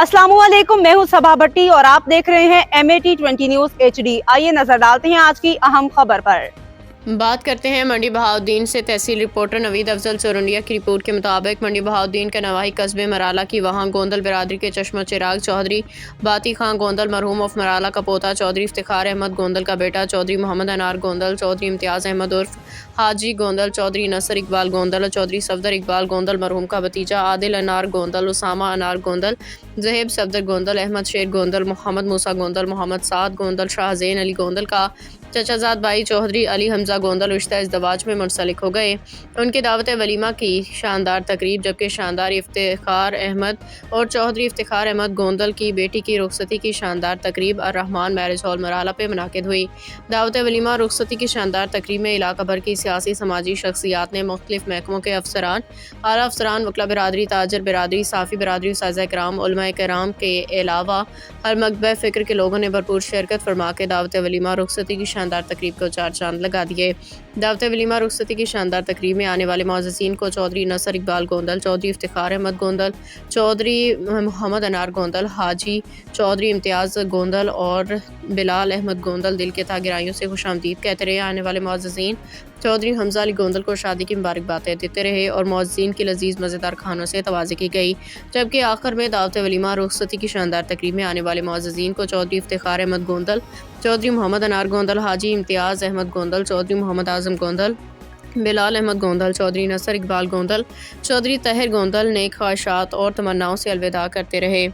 अस्सलामु अलैकुम, मैं हूं सबा भट्टी और आप देख रहे हैं MAT20 न्यूज़ HD। आइए नजर डालते हैं आज की अहम खबर पर। बात करते हैं मंडी बहाउद्दीन से। तहसील रिपोर्टर नवीद अफजल चौरंडिया की रिपोर्ट के मुताबिक मंडी बहाउद्दीन के नवाही कस्बे मराला की वहाँ गोंदल बिरादरी के चश्मा चिराग चौधरी बाती खां गोंदल मरहूम ऑफ मराला का पोता चौधरी इफ्तिखार अहमद गोंदल का बेटा चौधरी मोहम्मद अनार गोंदल, चौधरी इम्तियाज़ अहमद उर्फ हाजी गोंदल, चौधरी नसर इकबाल गोंदल और चौधरी सफदर इकबाल गोंदल मरहूम का भतीजा आदिल अनार गोंदल, उसामा अनार गोंदल, जहेब सफदर गोंदल, अहमद शेर गोंदल, मोहम्मद मूसा गोंदल, मोहम्मद साद गोंदल, शाहज़ैन अली गोंदल का चचाजाद भाई चौधरी अली हमजा गोंदल रिश्ता इज़्दवाज में मुंसलिक हो गए। उनकी दावत वलीमा की शानदार तकरीब, जबकि शानदार इफ्तिखार अहमद और चौधरी इफ्तिखार अहमद गोंदल की बेटी की रुखसती की शानदार तकरीब अर्रहमान मैरिज हॉल मराला पे मुनाकिद हुई। दावत वलीमा रुखसती की शानदार तकरीब में इलाका भर की सियासी समाजी शख्सियात ने, मुख्तलिफ महकमों के अफसरान, आला अफसरान, वकला बिरादरी, ताजर बिरादरी, साफ़ी बिरादरी, साज़ा कराम, उलमा कराम के अलावा हर मकतब फ़िक्र के लोगों ने भरपूर शिरकत फरमा के दावत वलीमा रुखसती की शानदार तकरीब को चार चांद लगा दिए। दावत वलीमा रुखसती की शानदार तकरीब में आने वाले मुअज़्ज़िज़ीन को चौधरी नसर इकबाल गोंदल, चौधरी इफ्तिखार अहमद गोंदल, चौधरी मोहम्मद अनार गोंदल, हाजी चौधरी इम्तियाज़ गोंदल और बिलाल अहमद गोंदल दिल के तागराइयों से खुशामदीद कहते रहे। आने वाले मुअज़्ज़िज़ीन चौधरी हमजा अली गोंदल को शादी की मुबारकबादें देते रहे और मुअज़्ज़िज़ीन की लजीज मज़ेदार खानों से तवाज़ी की गई। जबकि आखिर में दावत वलीमा रुखसती की शानदार तकरीब में आने वाले मुअज़्ज़िज़ीन को चौधरी इफ्तिखार अहमद गोंदल, चौधरी मोहम्मद अनार गोंदल, हाजी इम्तियाज़ अहमद गोंदल, चौधरी मोहम्मद आज़म गोंदल, बिलाल अहमद गोंदल, चौधरी नसर इकबाल गोंदल, चौधरी तहर गोंदल नेक ख्वाहिशात और तमन्नाओं से अलविदा करते रहे।